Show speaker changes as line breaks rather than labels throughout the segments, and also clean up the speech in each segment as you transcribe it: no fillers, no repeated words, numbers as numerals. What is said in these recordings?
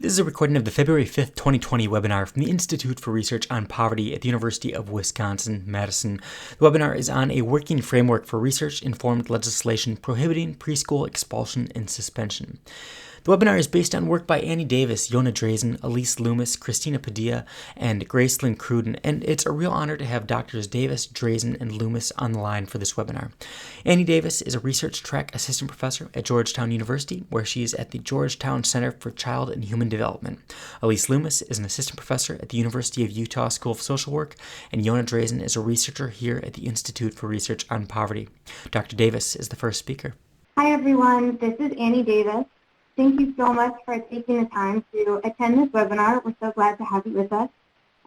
This is a recording of the February 5th, 2020 webinar from the Institute for Research on Poverty at the University of Wisconsin-Madison. The webinar is on a working framework for research-informed legislation prohibiting preschool expulsion and suspension. The webinar is based on work by Annie Davis, Yonah Drazen, Alysse Loomis, Christina Padilla, and Gracelyn Cruden, and it's a real honor to have Drs. Davis, Drazen, and Loomis on the line for this webinar. Annie Davis is a research track assistant professor at Georgetown University, where she is at the Georgetown Center for Child and Human Development. Alysse Loomis is an assistant professor at the University of Utah School of Social Work, and Yonah Drazen is a researcher here at the Institute for Research on Poverty. Dr. Davis is the first speaker.
Hi, everyone. This is Annie Davis. Thank you so much for taking the time to attend this webinar. We're so glad to have you with us,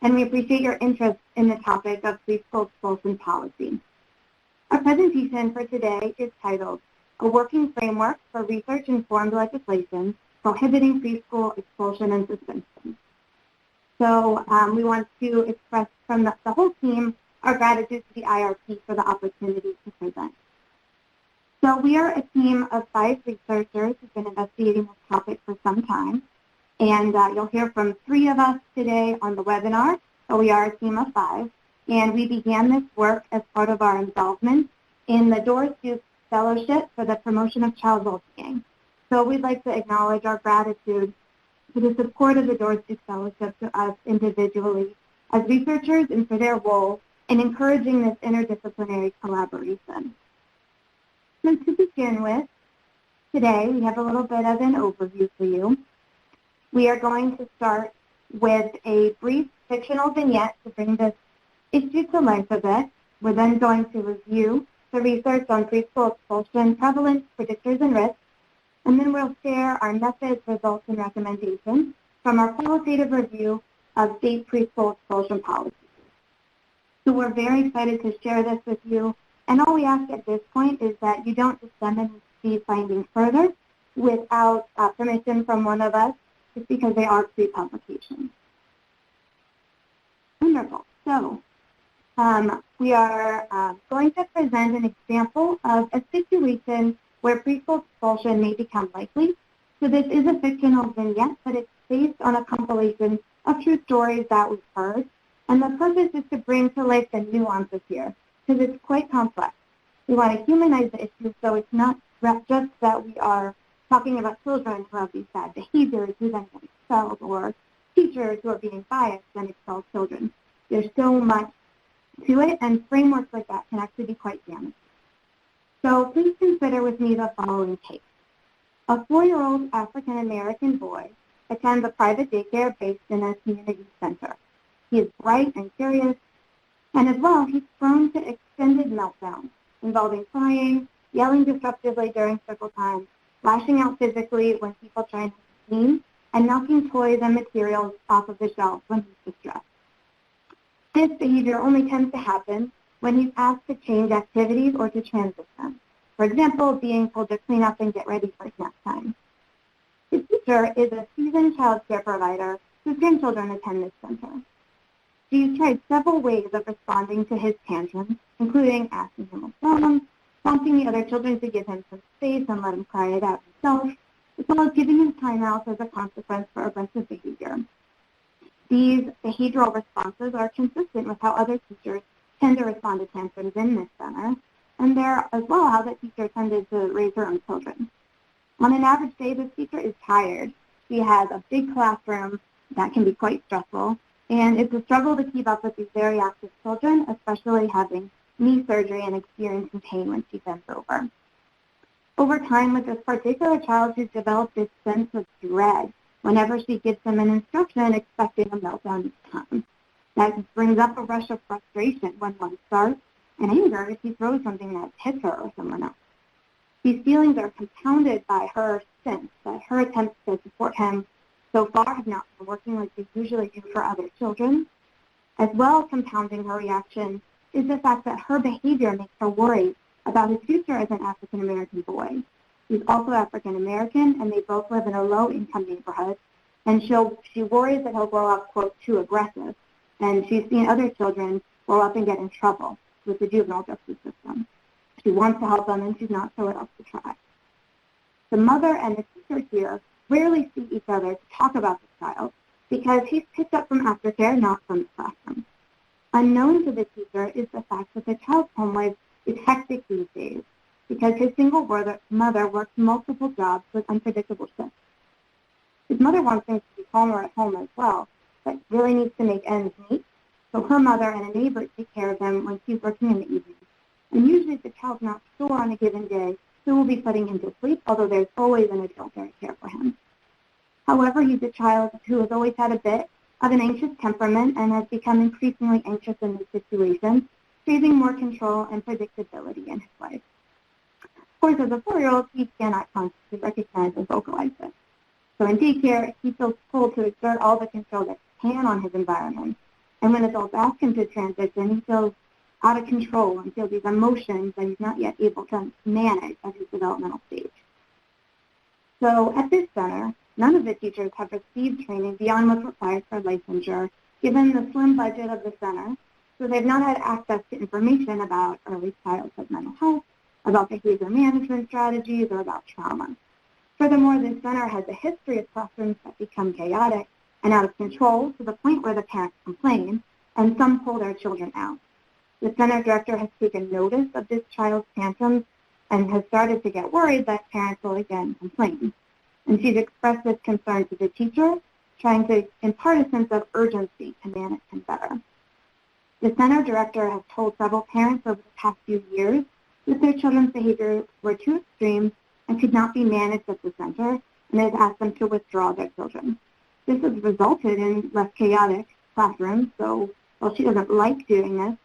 and we appreciate your interest in the topic of preschool expulsion policy. Our presentation for today is titled, A Working Framework for Research-Informed Legislation Prohibiting Preschool Expulsion and Suspension. So we want to express from the whole team our gratitude to the IRP for the opportunity to present. So we are a team of 5 researchers who've been investigating this topic for some time, and you'll hear from 3 of us today on the webinar. So we are a team of 5, and we began this work as part of our involvement in the Doris Duke Fellowship for the Promotion of Child Well-Being. So we'd like to acknowledge our gratitude for the support of the Doris Duke Fellowship to us individually as researchers and for their role in encouraging this interdisciplinary collaboration. So to begin with, today we have a little bit of an overview for you. We are going to start with a brief fictional vignette to bring this issue to life a bit. We're then going to review the research on preschool expulsion prevalence, predictors, and risks, and then we'll share our methods, results, and recommendations from our qualitative review of state preschool expulsion policies. So we're very excited to share this with you. And all we ask at this point is that you don't disseminate these findings further without permission from one of us, just because they are pre-publications. Wonderful. So we are going to present an example of a situation where preschool expulsion may become likely. So this is a fictional vignette, but it's based on a compilation of true stories that we've heard. And the purpose is to bring to life the nuances here, because it's quite complex. We want to humanize the issue, so it's not just that we are talking about children who have these bad behaviors who then get expelled, or teachers who are being biased and expel children. There's so much to it, and frameworks like that can actually be quite damaging. So please consider with me the following case. A 4-year-old African-American boy attends a private daycare based in a community center. He is bright and curious, and as well, he's prone to extended meltdowns involving crying, yelling disruptively during circle time, lashing out physically when people try and clean, and knocking toys and materials off of the shelves when he's distressed. This behavior only tends to happen when he's asked to change activities or to transition. For example, being told to clean up and get ready for snack time. His teacher is a seasoned child care provider whose grandchildren attend this center. She's tried several ways of responding to his tantrums, including asking him what's wrong, prompting the other children to give him some space and let him cry it out himself, as well as giving him timeouts as a consequence for aggressive behavior. These behavioral responses are consistent with how other teachers tend to respond to tantrums in this center, and they're as well how the teacher tended to raise her own children. On an average day, this teacher is tired. She has a big classroom that can be quite stressful, and it's a struggle to keep up with these very active children, especially having knee surgery and experiencing pain when she bends over. Over time, with this particular child, she's developed this sense of dread whenever she gives them an instruction expecting a meltdown each time. That brings up a rush of frustration when one starts, and anger if he throws something that hits her or someone else. These feelings are compounded by her sense that her attempts to support him so far have not been working like they usually do for other children. As well, compounding her reaction is the fact that her behavior makes her worry about his future as an African-American boy. He's also African-American, and they both live in a low-income neighborhood, and she worries that he'll grow up, quote, too aggressive, and she's seen other children grow up and get in trouble with the juvenile justice system. She wants to help them, and she's not sure what else to try. The mother and the teacher here rarely see each other to talk about the child because he's picked up from aftercare, not from the classroom. Unknown to the teacher is the fact that the child's home life is hectic these days because his single mother works multiple jobs with unpredictable shifts. His mother wants things to be calmer at home as well, but really needs to make ends meet, so her mother and a neighbor take care of him when she's working in the evening. And usually if the child's not sure on a given day, who will be putting him to sleep, although there's always an adult there to care for him. However, he's a child who has always had a bit of an anxious temperament and has become increasingly anxious in this situation, craving more control and predictability in his life. Of course, as a 4-year-old, he cannot consciously recognize or vocalize this. So in daycare, he feels pulled to exert all the control that he can on his environment. And when adults ask him to transition, he feels out of control and feels these emotions that he's not yet able to manage at his developmental stage. So at this center, none of the teachers have received training beyond what's required for licensure, given the slim budget of the center, so they've not had access to information about early childhood mental health, about behavior management strategies, or about trauma. Furthermore, this center has a history of classrooms that become chaotic and out of control to the point where the parents complain, and some pull their children out. The center director has taken notice of this child's tantrums and has started to get worried that parents will again complain. And she's expressed this concern to the teacher, trying to impart a sense of urgency to manage him better. The center director has told several parents over the past few years that their children's behavior were too extreme and could not be managed at the center, and has asked them to withdraw their children. This has resulted in less chaotic classrooms, so while she doesn't like doing this,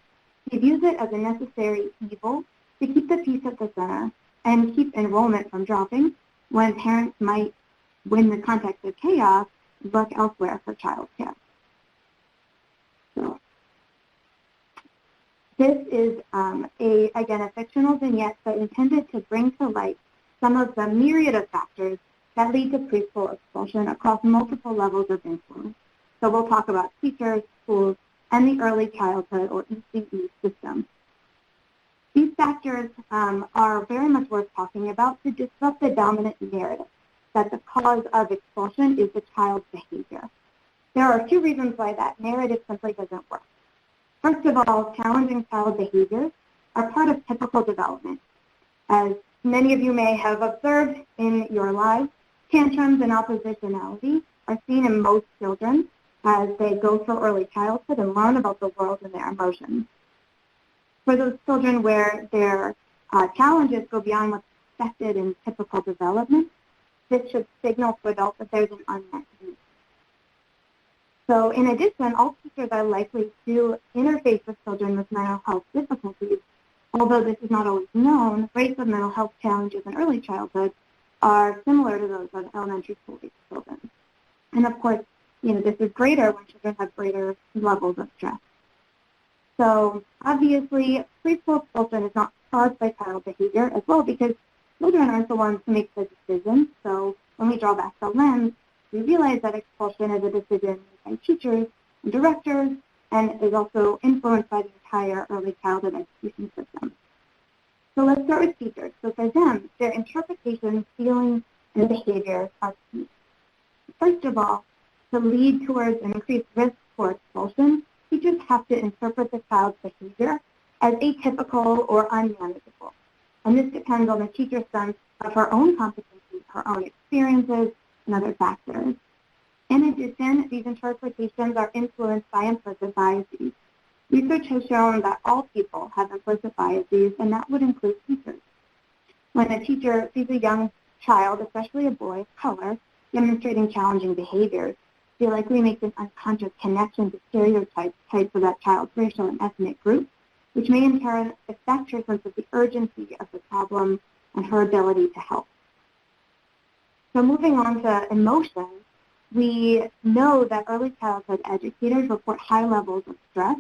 she views it as a necessary evil to keep the peace at the center and keep enrollment from dropping when parents might, in the context of chaos, look elsewhere for child care. So this is, again, a fictional vignette, but intended to bring to light some of the myriad of factors that lead to preschool expulsion across multiple levels of influence. So we'll talk about teachers, schools, and the early childhood, or ECE, system. These factors are very much worth talking about to disrupt the dominant narrative that the cause of expulsion is the child's behavior. There are 2 reasons why that narrative simply doesn't work. First of all, challenging child behaviors are part of typical development. As many of you may have observed in your lives, tantrums and oppositionality are seen in most children as they go through early childhood and learn about the world and their emotions. For those children where their challenges go beyond what's expected in typical development, this should signal to adults that there's an unmet need. So in addition, all teachers are likely to interface with children with mental health difficulties. Although this is not always known, rates of mental health challenges in early childhood are similar to those of elementary school-age children. And of course, this is greater when children have greater levels of stress. So obviously, preschool expulsion is not caused by child behavior as well, because children aren't the ones who make the decisions. So when we draw back the lens, we realize that expulsion is a decision made by teachers and directors, and is also influenced by the entire early childhood education system. So let's start with teachers. So for them, their interpretations, feelings, and behaviors are key. First of all, to lead towards an increased risk for expulsion, teachers have to interpret the child's behavior as atypical or unmanageable. And this depends on the teacher's sense of her own competencies, her own experiences, and other factors. In addition, these interpretations are influenced by implicit biases. Research has shown that all people have implicit biases, and that would include teachers. When a teacher sees a young child, especially a boy of color, demonstrating challenging behaviors, they likely make an unconscious connection to stereotypes of that child's racial and ethnic group, which may in turn affect her sense of the urgency of the problem and her ability to help. So moving on to emotions, we know that early childhood educators report high levels of stress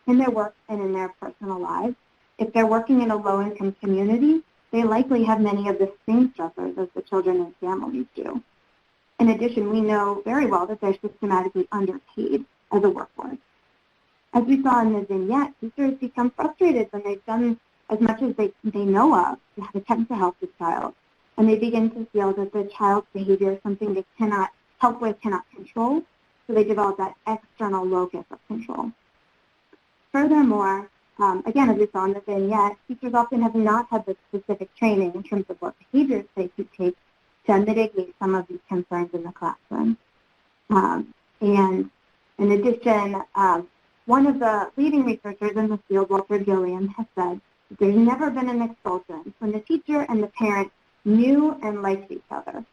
in their work and in their personal lives. If they're working in a low-income community, they likely have many of the same stressors as the children and families do. In addition, we know very well that they're systematically underpaid as a workforce. As we saw in the vignette, teachers become frustrated when they've done as much as they know of to attempt to help the child. and they begin to feel that the child's behavior is something they cannot help with, cannot control, so they develop that external locus of control. Furthermore, again, as we saw in the vignette, teachers often have not had the specific training in terms of what behaviors they could take to mitigate some of these concerns in the classroom. And in addition, one of the leading researchers in the field, Gilliam, has said that there's never been an expulsion when the teacher and the parent knew and liked each other.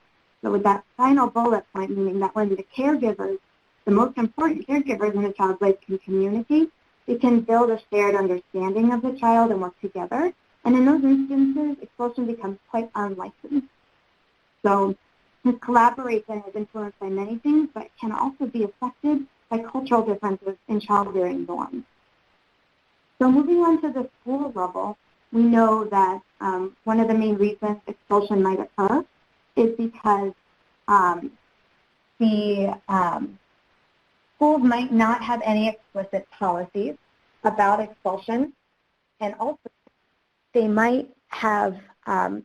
So with that final bullet point, meaning that when the caregivers, the most important caregivers in a child's life, can communicate, they can build a shared understanding of the child and work together. And in those instances, expulsion becomes quite unlikely. So this collaboration is influenced by many things, but can also be affected by cultural differences in child-rearing norms. So moving on to the school level, we know that one of the main reasons expulsion might occur is because the schools might not have any explicit policies about expulsion, and also they might have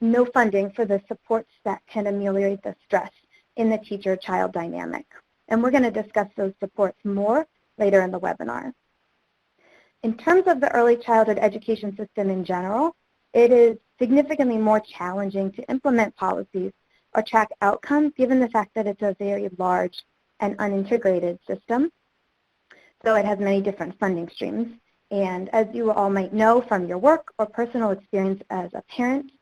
no funding for the supports that can ameliorate the stress in the teacher-child dynamic. And we're going to discuss those supports more later in the webinar. In terms of the early childhood education system in general, it is significantly more challenging to implement policies or track outcomes given the fact that it's a very large and unintegrated system. So it has many different funding streams. And as you all might know from your work or personal experience as a parent,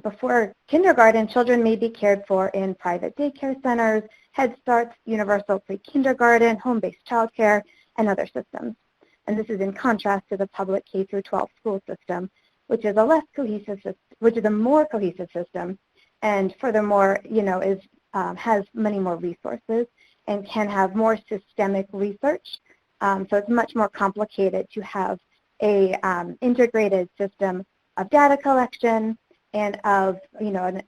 before kindergarten, children may be cared for in private daycare centers, Head Starts, universal pre-kindergarten, home-based childcare, and other systems. And this is in contrast to the public K-12 school system, which is a less cohesive system, which is a more cohesive system, and furthermore, has many more resources and can have more systemic research. So it's much more complicated to have a integrated system of data collection and of,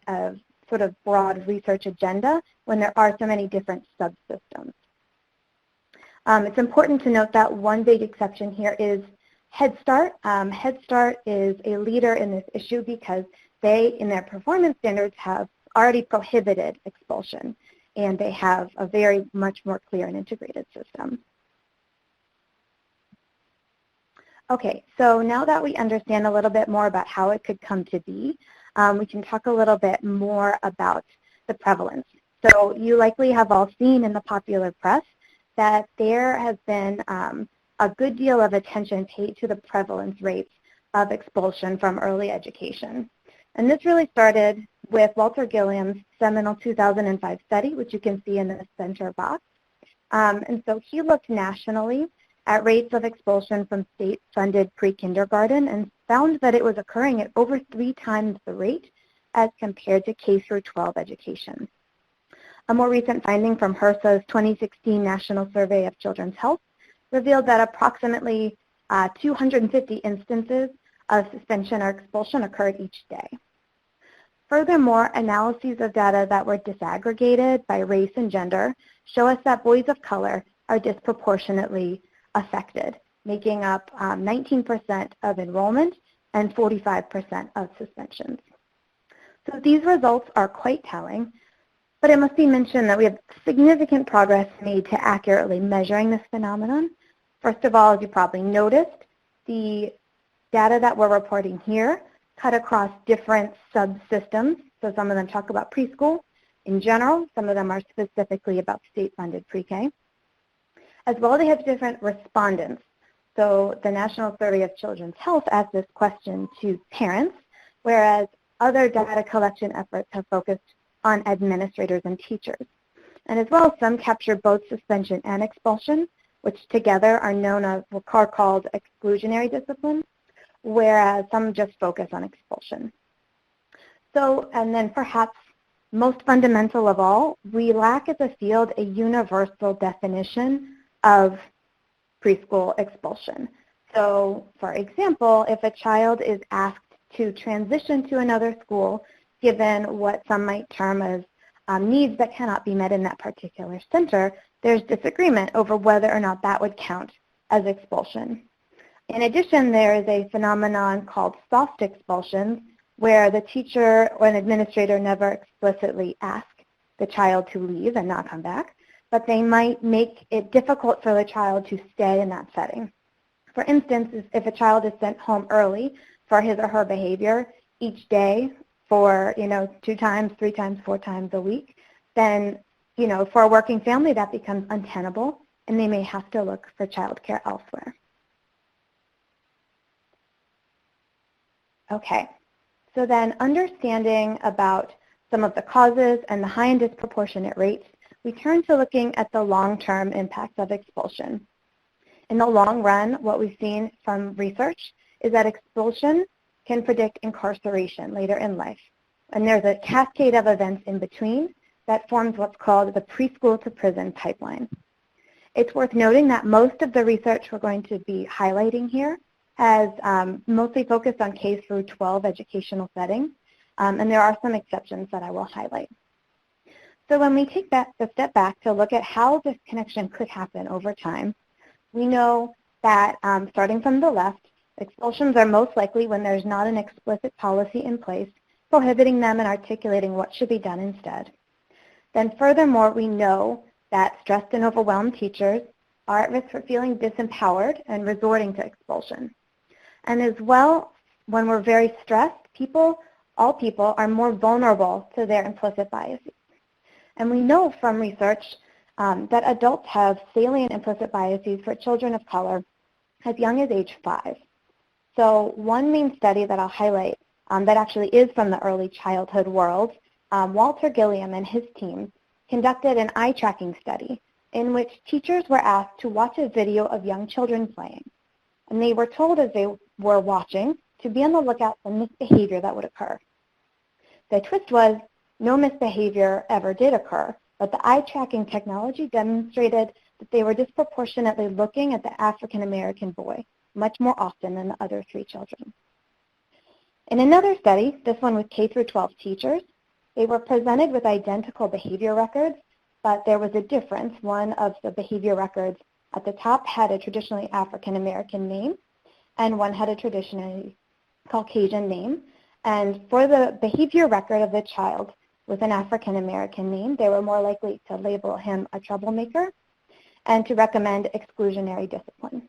a sort of broad research agenda when there are so many different subsystems. It's important to note that one big exception here is Head Start. Head Start is a leader in this issue because they, in their performance standards, have already prohibited expulsion, and they have a very much more clear and integrated system. Okay, so now that we understand a little bit more about how it could come to be, we can talk a little bit more about the prevalence. So you likely have all seen in the popular press that there has been a good deal of attention paid to the prevalence rates of expulsion from early education. And this really started with Walter Gilliam's seminal 2005 study, which you can see in the center box. And so he looked nationally at rates of expulsion from state-funded pre-kindergarten and found that it was occurring at over 3 times the rate as compared to K-12 education. A more recent finding from HRSA's 2016 National Survey of Children's Health revealed that approximately 250 instances of suspension or expulsion occurred each day. Furthermore, analyses of data that were disaggregated by race and gender show us that boys of color are disproportionately affected, making up 19% of enrollment and 45% of suspensions. So these results are quite telling, but it must be mentioned that we have significant progress made to accurately measuring this phenomenon. First of all, as you probably noticed, the data that we're reporting here cut across different subsystems. So some of them talk about preschool in general. Some of them are specifically about state-funded pre-K. As well, they have different respondents. So the National Survey of Children's Health asked this question to parents, whereas other data collection efforts have focused on administrators and teachers. And as well, some capture both suspension and expulsion, which together are known as what are called exclusionary disciplines, whereas some just focus on expulsion. So, and then perhaps most fundamental of all, we lack as a field a universal definition of preschool expulsion. So, for example, if a child is asked to transition to another school, given what some might term as needs that cannot be met in that particular center, there's disagreement over whether or not that would count as expulsion. In addition, there is a phenomenon called soft expulsions, where the teacher or an administrator never explicitly ask the child to leave and not come back, but they might make it difficult for the child to stay in that setting. For instance, if a child is sent home early for his or her behavior each day for, 2 times, 3 times, 4 times a week, then, for a working family that becomes untenable and they may have to look for childcare elsewhere. Okay, so then understanding about some of the causes and the high and disproportionate rates, we turn to looking at the long-term impacts of expulsion. In the long run, what we've seen from research is that expulsion can predict incarceration later in life. And there's a cascade of events in between that forms what's called the preschool to prison pipeline. It's worth noting that most of the research we're going to be highlighting here has mostly focused on K through 12 educational settings, and there are some exceptions that I will highlight. So when we take a step back to look at how this connection could happen over time, we know that starting from the left, expulsions are most likely when there's not an explicit policy in place prohibiting them and articulating what should be done instead. Then furthermore, we know that stressed and overwhelmed teachers are at risk for feeling disempowered and resorting to expulsion. And as well, when we're very stressed, all people are more vulnerable to their implicit biases. And we know from research that adults have salient implicit biases for children of color as young as age 5. So one main study that I'll highlight that actually is from the early childhood world, Walter Gilliam and his team conducted an eye tracking study in which teachers were asked to watch a video of young children playing. And they were told as they were watching to be on the lookout for misbehavior that would occur. The twist was no misbehavior ever did occur, but the eye tracking technology demonstrated that they were disproportionately looking at the African American boy much more often than the other 3 children. In another study, this one with K through 12 teachers, they were presented with identical behavior records, but there was a difference. One of the behavior records at the top had a traditionally African American name, and one had a traditionally Caucasian name. And for the behavior record of the child with an African American name, they were more likely to label him a troublemaker and to recommend exclusionary discipline.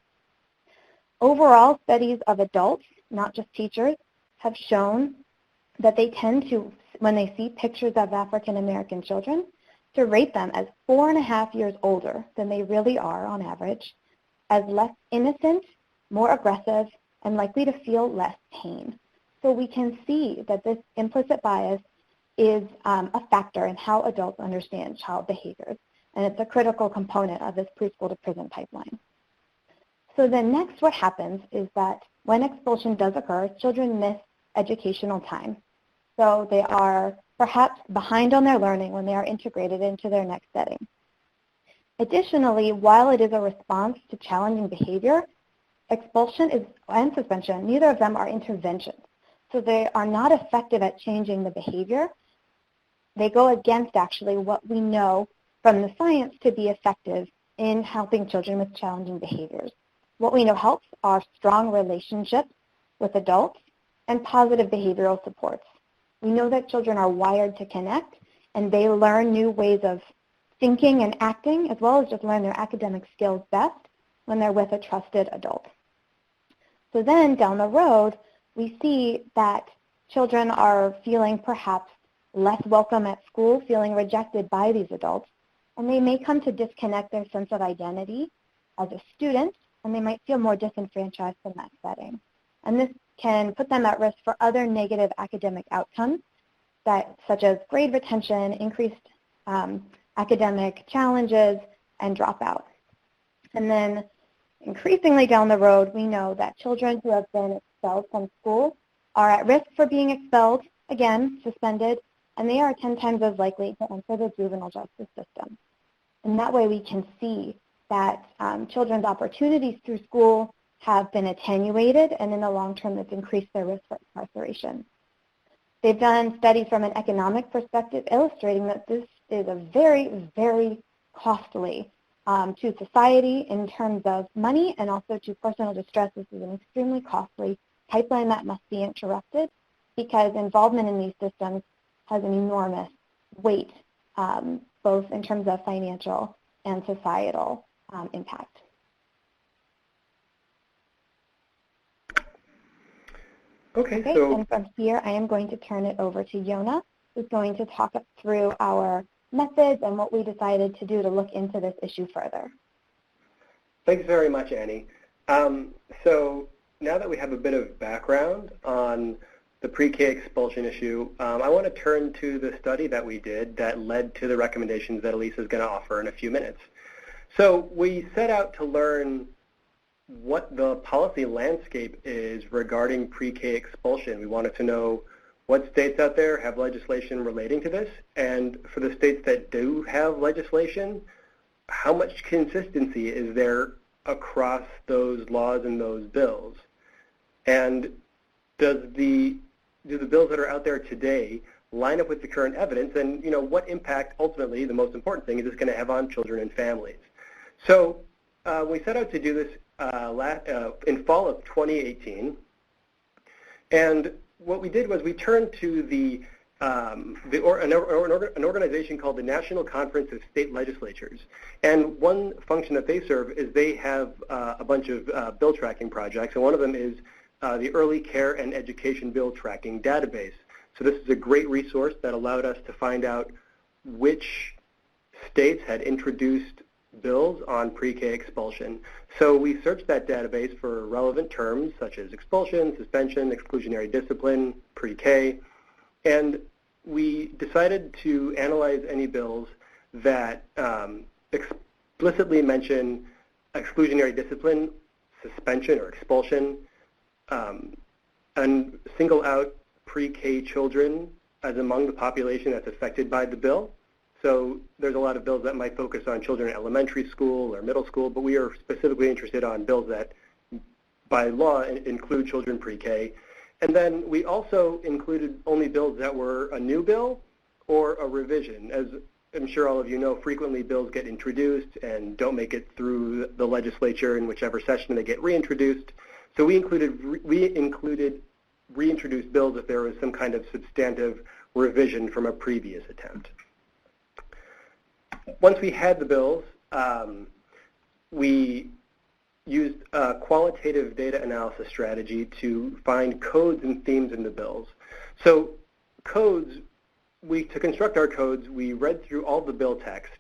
Overall, studies of adults, not just teachers, have shown that they tend to, when they see pictures of African American children, to rate them as 4.5 years older than they really are on average, as less innocent, more aggressive, and likely to feel less pain. So we can see that this implicit bias is a factor in how adults understand child behaviors, and it's a critical component of this preschool to prison pipeline. So then next what happens is that when expulsion does occur, children miss educational time. So they are perhaps behind on their learning when they are integrated into their next setting. Additionally, while it is a response to challenging behavior, expulsion and suspension, neither of them are interventions. So they are not effective at changing the behavior. They go against actually what we know from the science to be effective in helping children with challenging behaviors. What we know helps are strong relationships with adults and positive behavioral supports. We know that children are wired to connect, and they learn new ways of thinking and acting, as well as just learn their academic skills best when they're with a trusted adult. So then down the road, we see that children are feeling perhaps less welcome at school, feeling rejected by these adults, and they may come to disconnect their sense of identity as a student, and they might feel more disenfranchised from that setting. And this can put them at risk for other negative academic outcomes, such as grade retention, increased academic challenges, and dropout. And then increasingly down the road, we know that children who have been expelled from school are at risk for being expelled, again, suspended, and they are 10 times as likely to enter the juvenile justice system. And that way we can see that children's opportunities through school have been attenuated, and in the long term, it's increased their risk for incarceration. They've done studies from an economic perspective illustrating that this is a very, very costly to society in terms of money and also to personal distress. This is an extremely costly pipeline that must be interrupted. because involvement in these systems has an enormous weight, both in terms of financial and societal impact.
Okay, so
and from here, I am going to turn it over to Yonah, who's going to talk us through our methods and what we decided to do to look into this issue further.
thanks very much, Annie. So now that we have a bit of background on the pre-K expulsion issue, I want to turn to the study that we did that led to the recommendations that Alysse is going to offer in a few minutes. So we set out to learn what the policy landscape is regarding pre-K expulsion. We wanted to know what states out there have legislation relating to this, and for the states that do have legislation, how much consistency is there across those laws and those bills? And do the bills that are out there today line up with the current evidence, and what impact, ultimately, the most important thing, is this going to have on children and families? So we set out to do this in fall of 2018, and what we did was we turned to an organization called the National Conference of State Legislatures, and one function that they serve is they have a bunch of bill tracking projects, and one of them is the Early Care and Education Bill Tracking Database. So this is a great resource that allowed us to find out which states had introduced bills on pre-K expulsion. So we searched that database for relevant terms such as expulsion, suspension, exclusionary discipline, pre-K, and we decided to analyze any bills that explicitly mention exclusionary discipline, suspension, or expulsion, and single out pre-K children as among the population that's affected by the bill. So there's a lot of bills that might focus on children in elementary school or middle school, but we are specifically interested on bills that, by law, include children pre-K. And then we also included only bills that were a new bill or a revision. As I'm sure all of you know, frequently bills get introduced and don't make it through the legislature in whichever session they get reintroduced. So we included reintroduced bills if there was some kind of substantive revision from a previous attempt. Once we had the bills, we used a qualitative data analysis strategy to find codes and themes in the bills. So codes, to construct our codes, we read through all the bill text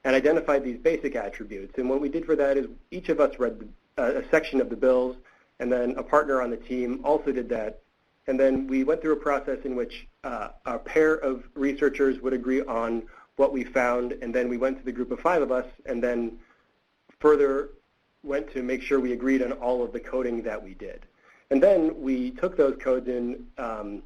and identified these basic attributes. And what we did for that is each of us read a section of the bills, and then a partner on the team also did that. And then we went through a process in which a pair of researchers would agree on what we found, and then we went to the group of 5 of us, and then further went to make sure we agreed on all of the coding that we did. And then we took those codes and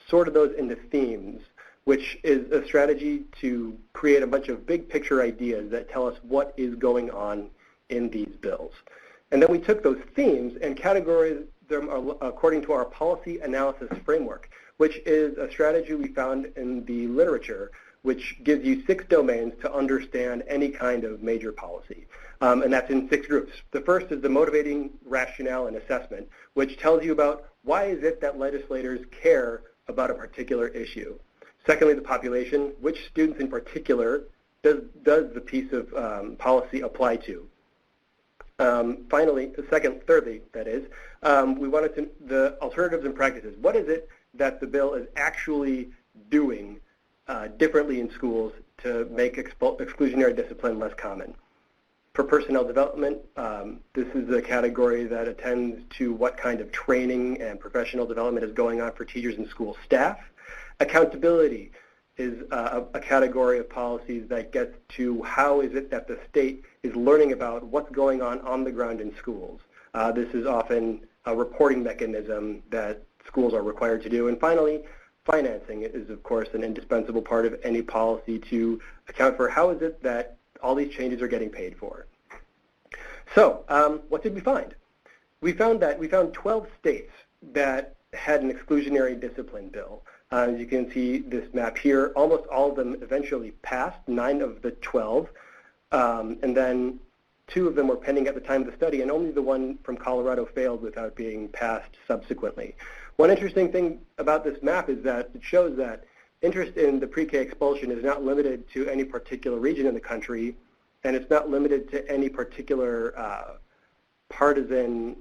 sorted those into themes, which is a strategy to create a bunch of big picture ideas that tell us what is going on in these bills. And then we took those themes and categorized them according to our policy analysis framework, which is a strategy we found in the literature, which gives you 6 domains to understand any kind of major policy. And that's in 6 groups. The first is the motivating rationale and assessment, which tells you about why is it that legislators care about a particular issue. Secondly, the population, which students in particular does the piece of policy apply to. Finally, thirdly, that is, we wanted to, the alternatives and practices. What is it that the bill is actually doing differently in schools to make exclusionary discipline less common? For personnel development, this is a category that attends to what kind of training and professional development is going on for teachers and school staff. Accountability is a category of policies that gets to how is it that the state is learning about what's going on the ground in schools. This is often a reporting mechanism that schools are required to do. And finally, financing is, of course, an indispensable part of any policy to account for how is it that all these changes are getting paid for. So what did we find? We found 12 states that had an exclusionary discipline bill. As you can see this map here, almost all of them eventually passed, 9 of the 12, and then 2 of them were pending at the time of the study, and only the one from Colorado failed without being passed subsequently. One interesting thing about this map is that it shows that interest in the pre-K expulsion is not limited to any particular region in the country, and it's not limited to any particular partisan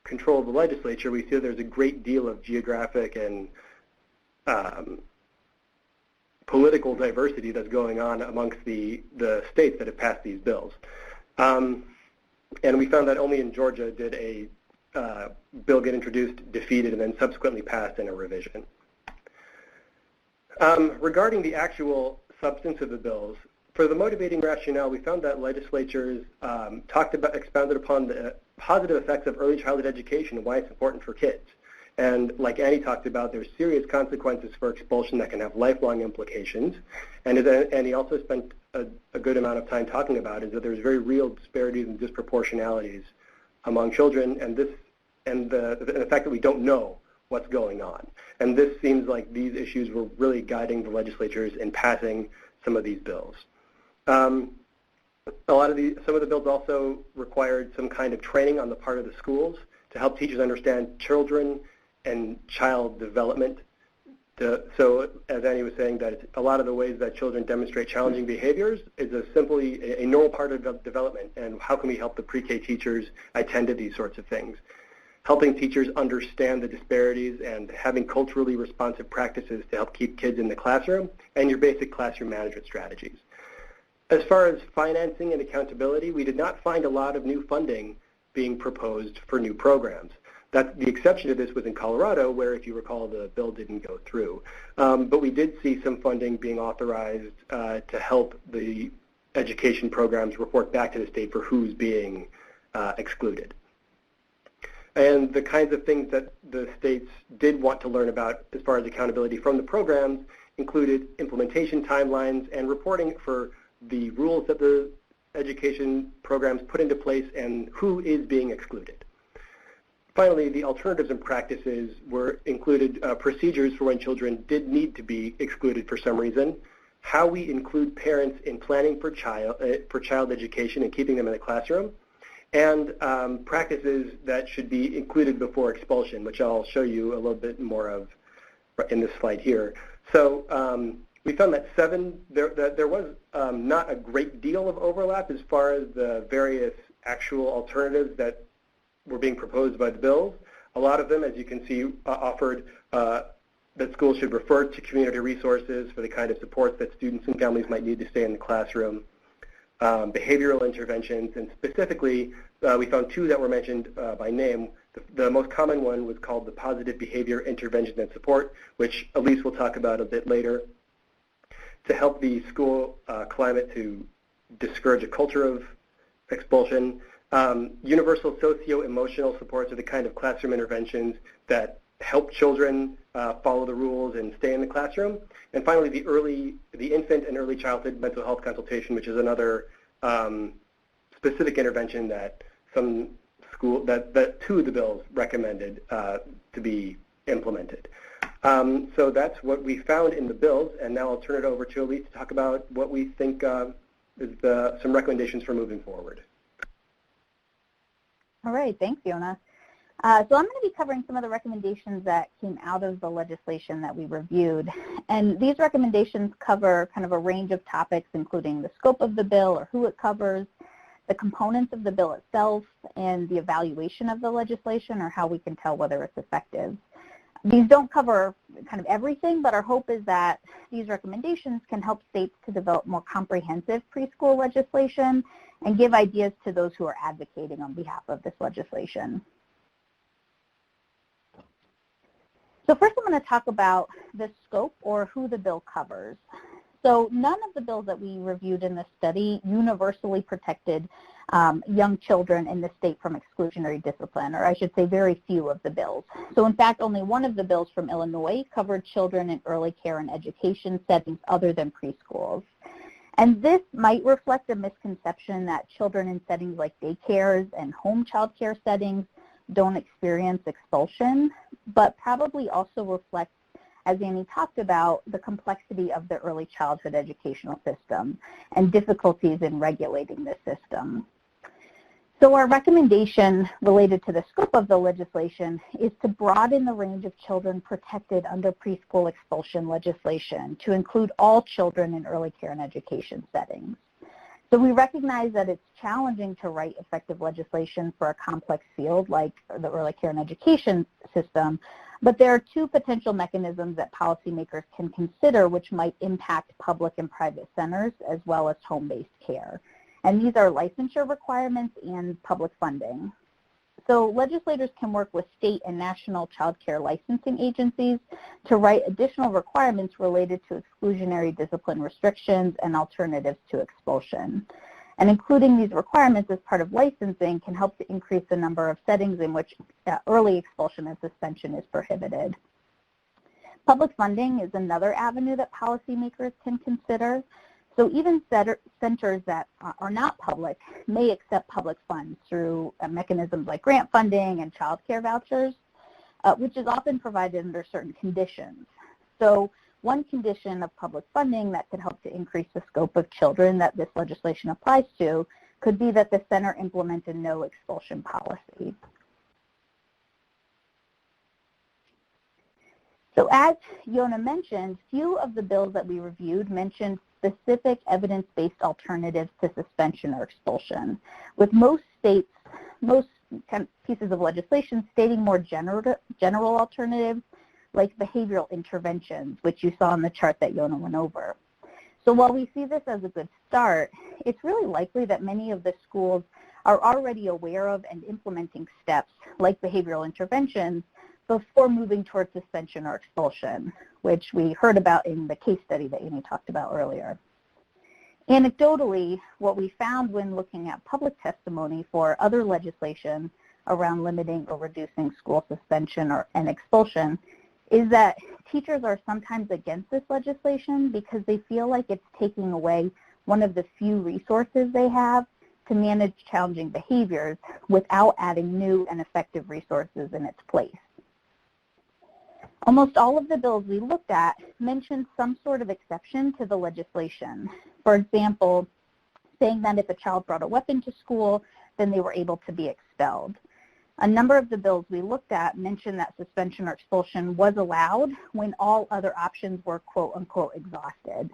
control of the legislature. We see there's a great deal of geographic and political diversity that's going on amongst the states that have passed these bills. And we found that only in Georgia did a bill get introduced, defeated, and then subsequently passed in a revision. Regarding the actual substance of the bills, for the motivating rationale, we found that legislatures expounded upon the positive effects of early childhood education and why it's important for kids. And like Annie talked about, there's serious consequences for expulsion that can have lifelong implications. And as Annie also spent a good amount of time talking about, is that there's very real disparities and disproportionalities among children, and the fact that we don't know what's going on. And this seems like these issues were really guiding the legislatures in passing some of these bills. Some of the bills also required some kind of training on the part of the schools to help teachers understand children and child development. So as Annie was saying, that a lot of the ways that children demonstrate challenging behaviors is simply a normal part of development, and how can we help the pre-K teachers attend to these sorts of things. Helping teachers understand the disparities and having culturally responsive practices to help keep kids in the classroom, and your basic classroom management strategies. As far as financing and accountability, we did not find a lot of new funding being proposed for new programs. The exception to this was in Colorado, where, if you recall, the bill didn't go through. But we did see some funding being authorized to help the education programs report back to the state for who's being excluded. And the kinds of things that the states did want to learn about as far as accountability from the programs included implementation timelines and reporting for the rules that the education programs put into place and who is being excluded. Finally, the alternatives and practices included procedures for when children did need to be excluded for some reason, how we include parents in planning for child education and keeping them in the classroom, and practices that should be included before expulsion, which I'll show you a little bit more of in this slide here. So we found that there was not a great deal of overlap as far as the various actual alternatives that were being proposed by the bills. A lot of them, as you can see, offered that schools should refer to community resources for the kind of supports that students and families might need to stay in the classroom, behavioral interventions, and specifically, we found two that were mentioned by name. The most common one was called the positive behavior intervention and support, which Alysse will talk about a bit later, to help the school climate to discourage a culture of expulsion. Universal socio-emotional supports are the kind of classroom interventions that help children follow the rules and stay in the classroom. And finally, the infant and early childhood mental health consultation, which is another specific intervention that that two of the bills recommended to be implemented. So that's what we found in the bills, and now I'll turn it over to Alysse to talk about what we think is some recommendations for moving forward.
All right, thanks, Yonah. So I'm going to be covering some of the recommendations that came out of the legislation that we reviewed. And these recommendations cover kind of a range of topics, including the scope of the bill or who it covers, the components of the bill itself, and the evaluation of the legislation, or how we can tell whether it's effective. These don't cover kind of everything, but our hope is that these recommendations can help states to develop more comprehensive preschool legislation and give ideas to those who are advocating on behalf of this legislation. So first I'm going to talk about the scope, or who the bill covers. So none of the bills that we reviewed in this study universally protected young children in the state from exclusionary discipline, or I should say very few of the bills. So in fact, only one of the bills from Illinois covered children in early care and education settings other than preschools. And this might reflect a misconception that children in settings like daycares and home child care settings don't experience expulsion, but probably also reflects, as Annie talked about, the complexity of the early childhood educational system and difficulties in regulating this system. So our recommendation related to the scope of the legislation is to broaden the range of children protected under preschool expulsion legislation to include all children in early care and education settings. So we recognize that it's challenging to write effective legislation for a complex field like the early care and education system, but there are two potential mechanisms that policymakers can consider which might impact public and private centers as well as home-based care. And these are licensure requirements and public funding. So legislators can work with state and national child care licensing agencies to write additional requirements related to exclusionary discipline restrictions and alternatives to expulsion. And including these requirements as part of licensing can help to increase the number of settings in which early expulsion and suspension is prohibited. Public funding is another avenue that policymakers can consider. So even centers that are not public may accept public funds through mechanisms like grant funding and child care vouchers, which is often provided under certain conditions. So one condition of public funding that could help to increase the scope of children that this legislation applies to could be that the center implement a no expulsion policy. So as Yonah mentioned, few of the bills that we reviewed mentioned specific evidence-based alternatives to suspension or expulsion, with most states, most pieces of legislation stating more general alternatives like behavioral interventions, which you saw in the chart that Yonah went over. So while we see this as a good start, it's really likely that many of the schools are already aware of and implementing steps like behavioral interventions before moving towards suspension or expulsion, which we heard about in the case study that Yonah talked about earlier. Anecdotally, what we found when looking at public testimony for other legislation around limiting or reducing school suspension and expulsion is that teachers are sometimes against this legislation because they feel like it's taking away one of the few resources they have to manage challenging behaviors without adding new and effective resources in its place. Almost all of the bills we looked at mentioned some sort of exception to the legislation. For example, saying that if a child brought a weapon to school, then they were able to be expelled. A number of the bills we looked at mentioned that suspension or expulsion was allowed when all other options were quote unquote exhausted.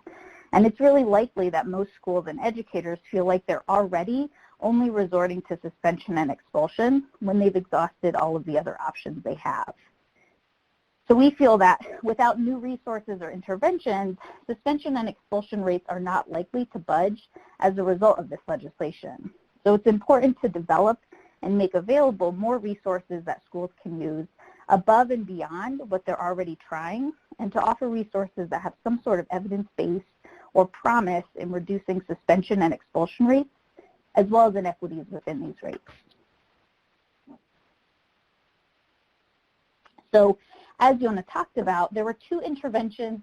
And it's really likely that most schools and educators feel like they're already only resorting to suspension and expulsion when they've exhausted all of the other options they have. So we feel that without new resources or interventions, suspension and expulsion rates are not likely to budge as a result of this legislation. So it's important to develop and make available more resources that schools can use above and beyond what they're already trying, and to offer resources that have some sort of evidence base or promise in reducing suspension and expulsion rates, as well as inequities within these rates. So as Yonah talked about, there were two interventions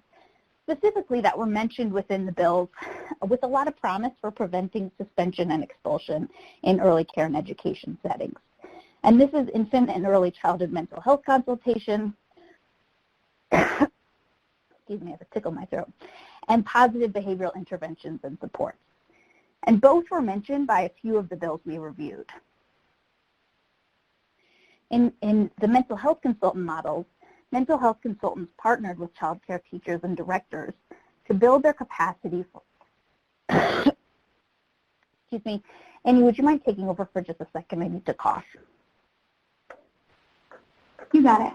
specifically that were mentioned within the bills with a lot of promise for preventing suspension and expulsion in early care and education settings. And this is infant and early childhood mental health consultation, excuse me, I have a tickle in my throat, and positive behavioral interventions and supports. And both were mentioned by a few of the bills we reviewed. In the mental health consultant models, mental health consultants partnered with child care teachers and directors to build their capacity for, excuse me, Annie, would you mind taking over for just a second? I need to cough.
You got it.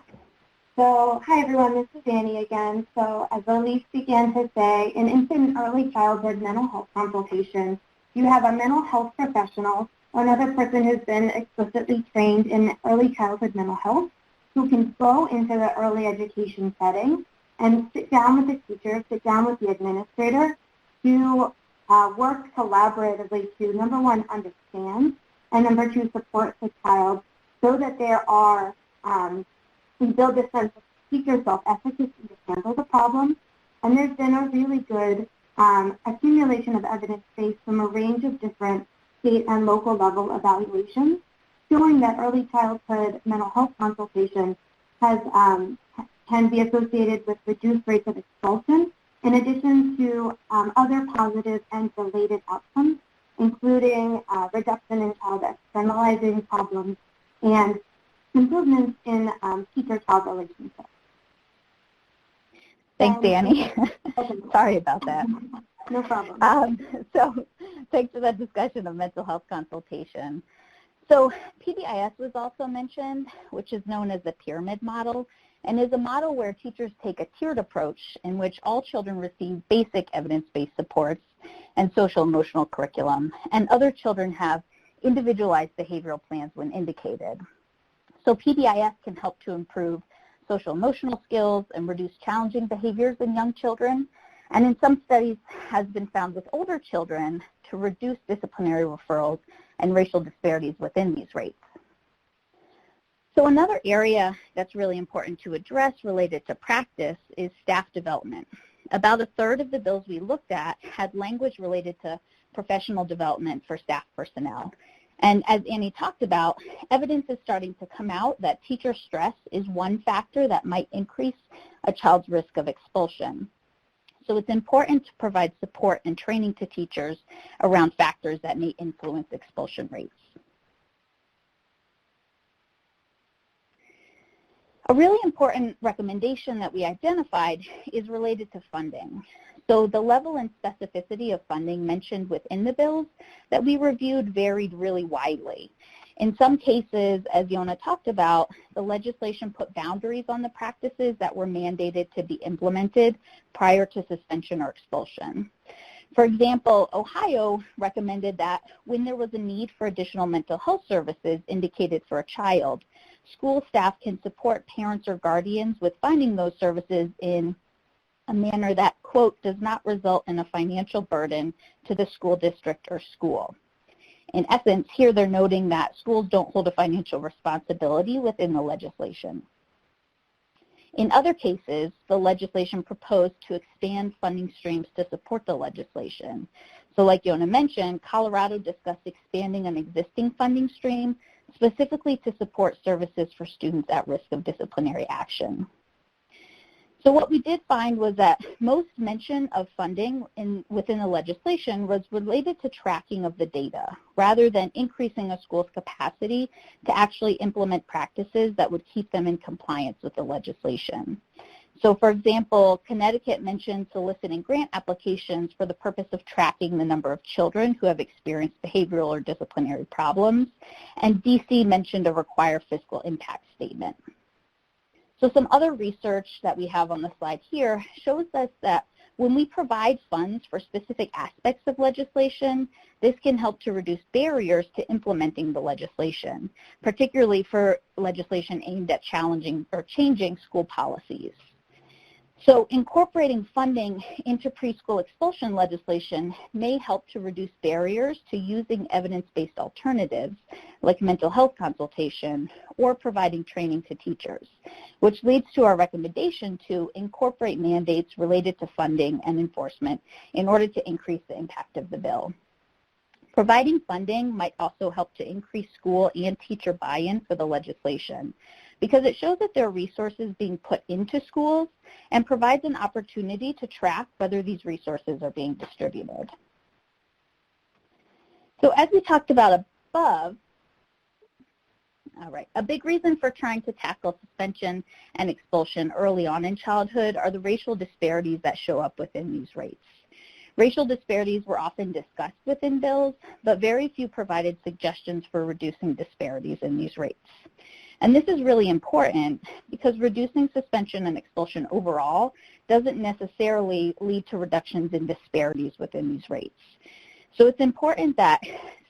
So, hi everyone, this is Annie again. So, as Alysse began to say, in infant and early childhood mental health consultation, you have a mental health professional or another person who's been explicitly trained in early childhood mental health who can go into the early education setting and sit down with the teacher, sit down with the administrator to work collaboratively to, number one, understand, and number two, support the child so that there are, we build this sense of teacher self-efficacy to handle the problem. And there's been a really good accumulation of evidence base from a range of different state and local level evaluations showing that early childhood mental health consultation has, can be associated with reduced rates of expulsion in addition to other positive and related outcomes including reduction in child externalizing problems and improvements in teacher-child relationships.
Thanks, Danny. Sorry about that.
No problem.
So thanks for that discussion of mental health consultation. So PBIS was also mentioned, which is known as the pyramid model, and is a model where teachers take a tiered approach in which all children receive basic evidence-based supports and social-emotional curriculum, and other children have individualized behavioral plans when indicated. So PBIS can help to improve social-emotional skills and reduce challenging behaviors in young children, and in some studies has been found with older children to reduce disciplinary referrals and racial disparities within these rates. So another area that's really important to address related to practice is staff development. About a third of the bills we looked at had language related to professional development for staff personnel. And as Annie talked about, evidence is starting to come out that teacher stress is one factor that might increase a child's risk of expulsion. So it's important to provide support and training to teachers around factors that may influence expulsion rates. A really important recommendation that we identified is related to funding. So the level and specificity of funding mentioned within the bills that we reviewed varied really widely. In some cases, as Yonah talked about, the legislation put boundaries on the practices that were mandated to be implemented prior to suspension or expulsion. For example, Ohio recommended that when there was a need for additional mental health services indicated for a child, school staff can support parents or guardians with finding those services in a manner that, quote, does not result in a financial burden to the school district or school. In essence, here they're noting that schools don't hold a financial responsibility within the legislation. In other cases, the legislation proposed to expand funding streams to support the legislation. So like Yonah mentioned, Colorado discussed expanding an existing funding stream specifically to support services for students at risk of disciplinary action. So what we did find was that most mention of funding within the legislation was related to tracking of the data, rather than increasing a school's capacity to actually implement practices that would keep them in compliance with the legislation. So for example, Connecticut mentioned soliciting grant applications for the purpose of tracking the number of children who have experienced behavioral or disciplinary problems, and DC mentioned a required fiscal impact statement. So some other research that we have on the slide here shows us that when we provide funds for specific aspects of legislation, this can help to reduce barriers to implementing the legislation, particularly for legislation aimed at challenging or changing school policies. So incorporating funding into preschool expulsion legislation may help to reduce barriers to using evidence-based alternatives like mental health consultation or providing training to teachers, which leads to our recommendation to incorporate mandates related to funding and enforcement in order to increase the impact of the bill. Providing funding might also help to increase school and teacher buy-in for the legislation, because it shows that there are resources being put into schools and provides an opportunity to track whether these resources are being distributed. So as we talked about above, a big reason for trying to tackle suspension and expulsion early on in childhood are the racial disparities that show up within these rates. Racial disparities were often discussed within bills, but very few provided suggestions for reducing disparities in these rates. And this is really important because reducing suspension and expulsion overall doesn't necessarily lead to reductions in disparities within these rates. So it's important that